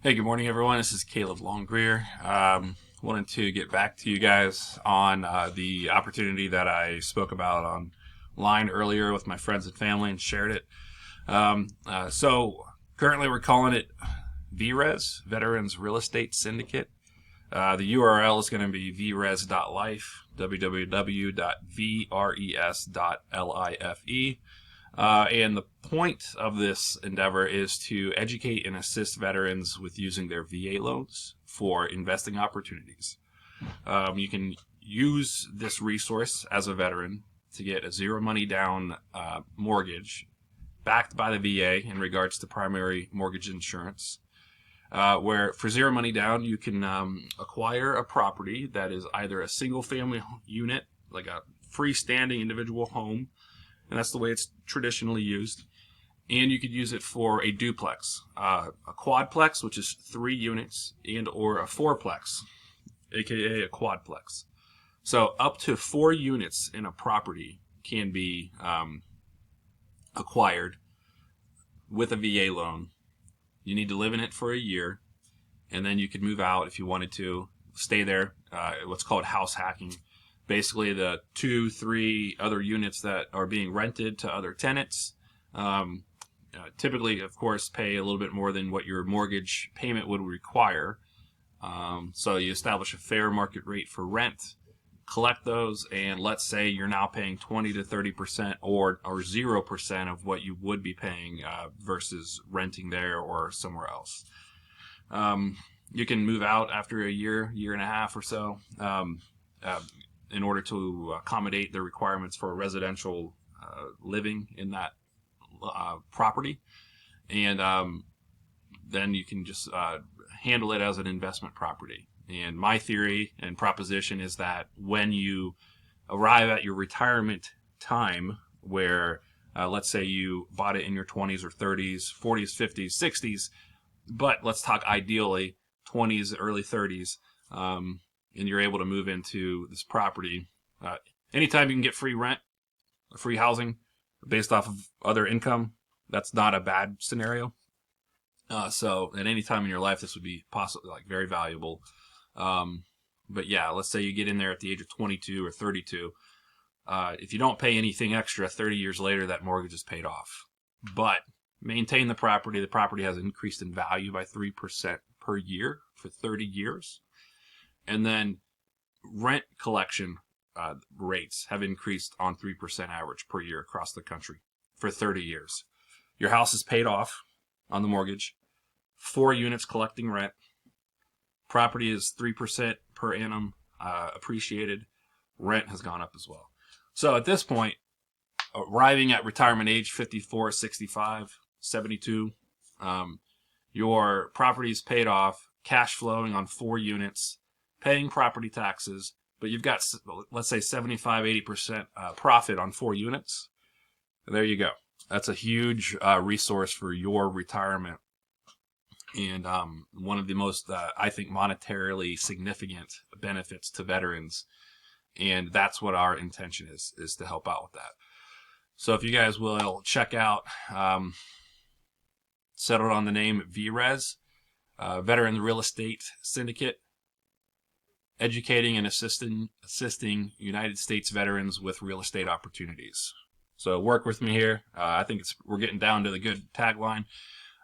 Hey, good morning, everyone. This is Caleb Longrear. Wanted to get back to you guys on the opportunity that I spoke about online earlier with my friends and family and shared it. So currently we're calling it VRES, Veterans Real Estate Syndicate. The URL is going to be Vres.Life, www.vres.life. And the point of this endeavor is to educate and assist veterans with using their VA loans for investing opportunities. You can use this resource as a veteran to get a zero money down mortgage backed by the VA in regards to primary mortgage insurance. Where for zero money down, you can acquire a property that is either a single family unit, like a freestanding individual home, and that's the way it's traditionally used. And you could use it for a duplex, a quadplex, which is 3 units, and or a fourplex, aka a quadplex. So up to 4 units in a property can be acquired with a VA loan. You need to live in it for a year, and then you could move out if you wanted to, stay there, what's called house hacking. Basically, the 2-3 other units that are being rented to other tenants, typically, of course, pay a little bit more than what your mortgage payment would require. So you establish a fair market rate for rent, collect those, and let's say you're now paying 20 to 30% or 0% of what you would be paying versus renting there or somewhere else. You can move out after a year and a half or so. In order to accommodate the requirements for residential living in that property. And then you can just handle it as an investment property. And my theory and proposition is that when you arrive at your retirement time, where let's say you bought it in your 20s or 30s, 40s, 50s, 60s, but let's talk ideally 20s, early 30s, and you're able to move into this property. Anytime you can get free rent, free housing based off of other income, that's not a bad scenario. So at any time in your life, this would be possibly like very valuable. But yeah, let's say you get in there at the age of 22 or 32. If you don't pay anything extra, 30 years later, that mortgage is paid off. But maintain the property. The property has increased in value by 3% per year for 30 years. And then rent collection rates have increased on 3% average per year across the country for 30 years. Your house is paid off on the mortgage, 4 units collecting rent. Property is 3% per annum appreciated. Rent has gone up as well. So at this point, arriving at retirement age 54, 65, 72, your property is paid off, cash flowing on 4 units, paying property taxes, but you've got, let's say, 75, 80% profit on 4 units. There you go. That's a huge resource for your retirement. And one of the most, I think, monetarily significant benefits to veterans. And that's what our intention is to help out with that. So if you guys will check out, settled on the name VRES, Veterans Real Estate Syndicate, educating and assisting United States veterans with real estate opportunities. So work with me here. I think we're getting down to the good tagline.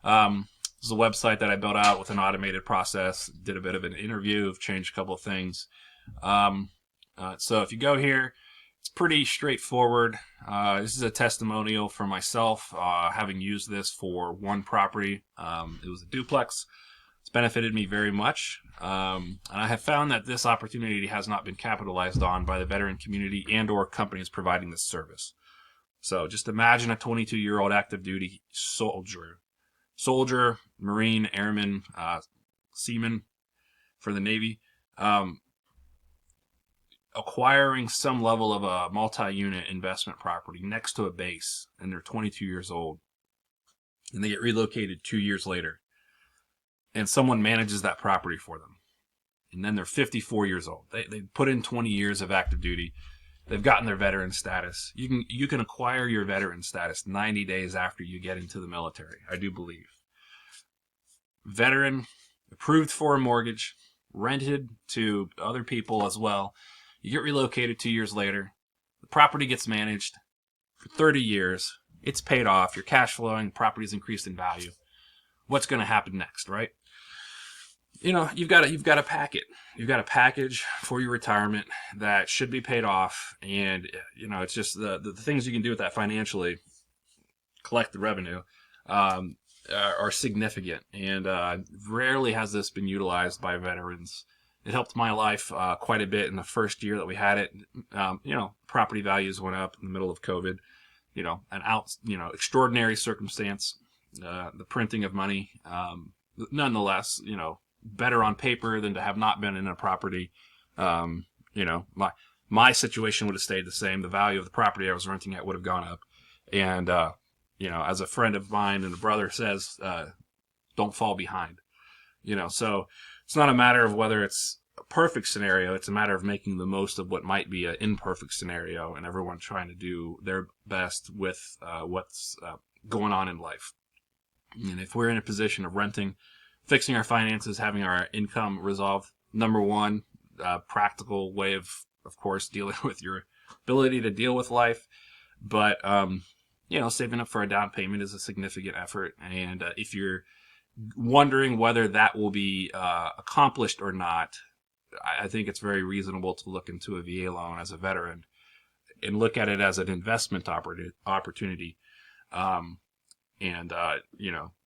This is a website that I built out with an automated process. Did a bit of an interview, changed a couple of things. So if you go here, it's pretty straightforward. This is a testimonial for myself, having used this for one property. It was a duplex. It's benefited me very much. And I have found that this opportunity has not been capitalized on by the veteran community and or companies providing this service. So just imagine a 22-year-old active duty soldier, Marine, Airman, Seaman for the Navy, acquiring some level of a multi-unit investment property next to a base, and they're 22 years old, and they get relocated 2 years later, and someone manages that property for them. And then they're 54 years old. They put in 20 years of active duty. They've gotten their veteran status. You can acquire your veteran status 90 days after you get into the military, I do believe. Veteran approved for a mortgage, rented to other people as well. You get relocated 2 years later. The property gets managed for 30 years. It's paid off. You're cash flowing. Property's increased in value. What's going to happen next, right? You've got to pack it. You've got a package for your retirement that should be paid off, and it's just the things you can do with that financially, collect the revenue, are significant, and rarely has this been utilized by veterans. It helped my life quite a bit in the first year that we had it. Property values went up in the middle of COVID. Extraordinary circumstance. The printing of money, nonetheless, better on paper than to have not been in a property. My situation would have stayed the same. The value of the property I was renting at would have gone up. And, as a friend of mine and a brother says, don't fall behind. So it's not a matter of whether it's a perfect scenario. It's a matter of making the most of what might be an imperfect scenario, and everyone trying to do their best with what's going on in life. And if we're in a position of renting, fixing our finances, having our income resolved, number one, practical way of course, dealing with your ability to deal with life. But, saving up for a down payment is a significant effort. And if you're wondering whether that will be accomplished or not, I think it's very reasonable to look into a VA loan as a veteran and look at it as an investment opportunity.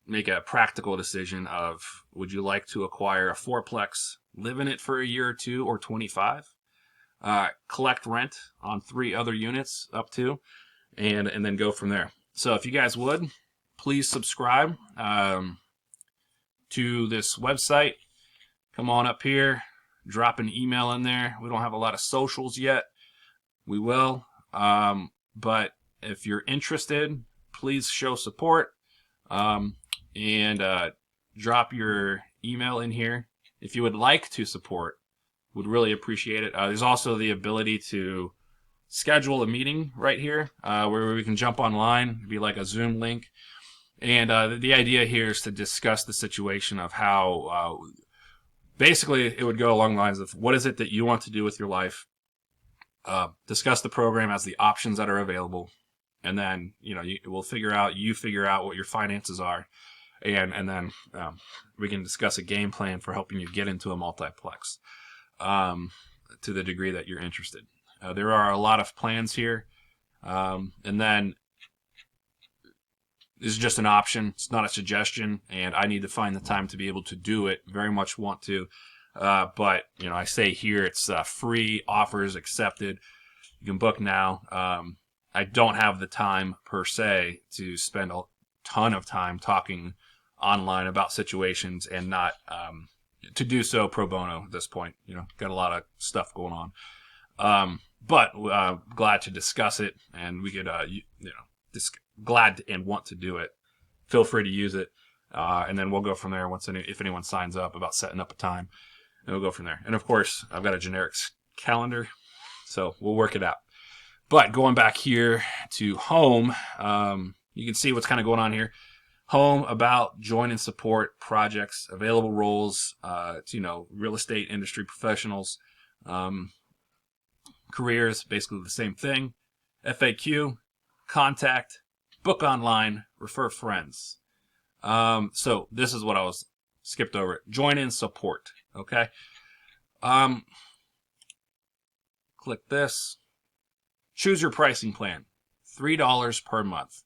Make a practical decision of, would you like to acquire a fourplex, live in it for a year or two or 25, collect rent on 3 other units up to, and then go from there. So if you guys would, please subscribe to this website. Come on up here, drop an email in there. We don't have a lot of socials yet. We will. But if you're interested, please show support. And drop your email in here. If you would like to support, would really appreciate it. There's also the ability to schedule a meeting right here where we can jump online. It'd be like a Zoom link. And the idea here is to discuss the situation of how, basically, it would go along the lines of, what is it that you want to do with your life? Discuss the program as the options that are available. And then, we'll figure out what your finances are. And then we can discuss a game plan for helping you get into a multiplex to the degree that you're interested. There are a lot of plans here. And then this is just an option. It's not a suggestion. And I need to find the time to be able to do it. Very much want to. But, I say here it's free, offers accepted. You can book now. I don't have the time per se to spend a ton of time talking online about situations, and not to do so pro bono at this point. Got a lot of stuff going on. But glad to discuss it, and we could, glad and want to do it. Feel free to use it, and then we'll go from there if anyone signs up about setting up a time, and we'll go from there. And of course, I've got a generic calendar, so we'll work it out. But going back here to home, you can see what's kind of going on here. Home, about, join and support projects, available roles, real estate industry professionals, careers, basically the same thing. FAQ, contact, book online, refer friends. So this is what I was skipped over. Join and support. Okay. Click this. Choose your pricing plan. $3 per month.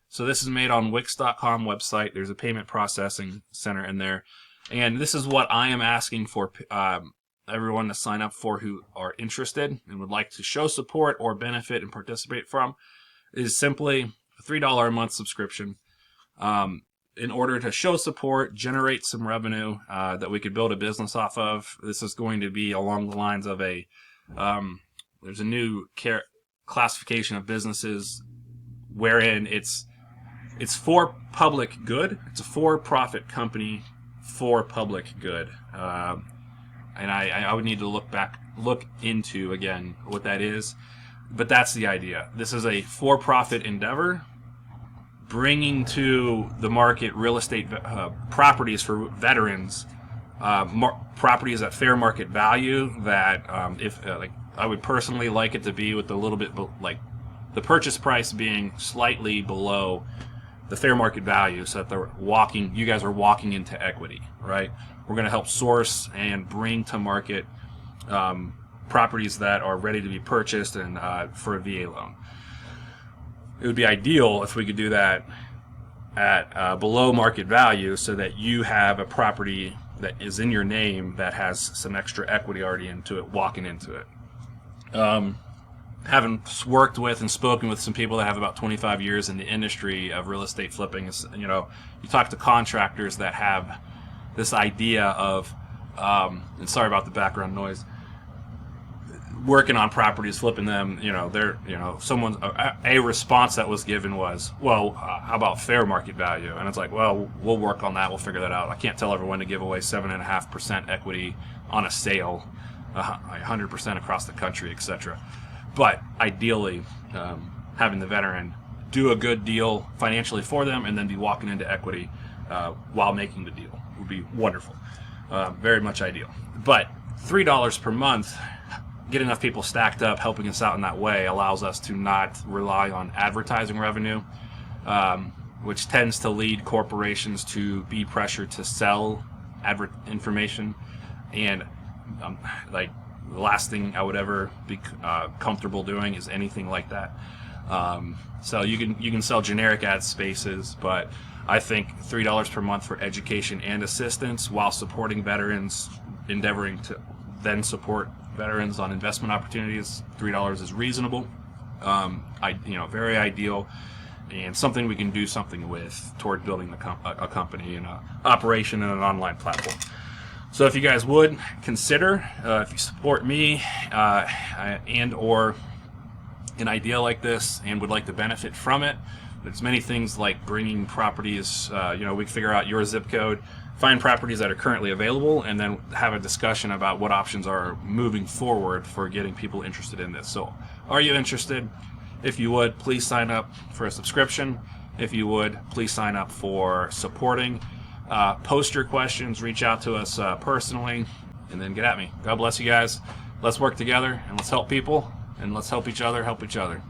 So this is made on Wix.com website. There's a payment processing center in there. And this is what I am asking for everyone to sign up for who are interested and would like to show support or benefit and participate from, is simply a $3 a month subscription. In order to show support, generate some revenue that we could build a business off of. This is going to be along the lines of there's a new classification of businesses wherein it's for public good. It's a for-profit company for public good. And I would need to look into again what that is, but that's the idea. This is a for-profit endeavor, bringing to the market real estate properties for veterans properties at fair market value that if like I would personally like it to be with a little bit like the purchase price being slightly below the fair market value, so that you guys are walking into equity, right? We're going to help source and bring to market properties that are ready to be purchased and for a VA loan. It would be ideal if we could do that at below market value, so that you have a property that is in your name that has some extra equity already into it, walking into it. Having worked with and spoken with some people that have about 25 years in the industry of real estate flipping, you talk to contractors that have this idea of, and sorry about the background noise, working on properties, flipping them, a response that was given was, well, how about fair market value? And it's like, well, we'll work on that. We'll figure that out. I can't tell everyone to give away 7.5% equity on a sale, 100% across the country, etc. But ideally, having the veteran do a good deal financially for them and then be walking into equity while making the deal would be wonderful. Very much ideal. But $3 per month, get enough people stacked up helping us out in that way, allows us to not rely on advertising revenue, which tends to lead corporations to be pressured to sell information. And like the last thing I would ever be comfortable doing is anything like that. So you can sell generic ad spaces, but I think $3 per month for education and assistance while supporting veterans, endeavoring to then support veterans on investment opportunities, $3 is reasonable. Very ideal, and something we can do something with toward building a company and an operation and an online platform. So if you guys would consider, if you support me and or an idea like this and would like to benefit from it, there's many things like bringing properties, we can figure out your zip code, find properties that are currently available, and then have a discussion about what options are moving forward for getting people interested in this. So are you interested? If you would, please sign up for a subscription. If you would, please sign up for supporting. Post your questions, reach out to us personally, and then get at me. God bless you guys. Let's work together, and let's help people, and let's help each other help each other.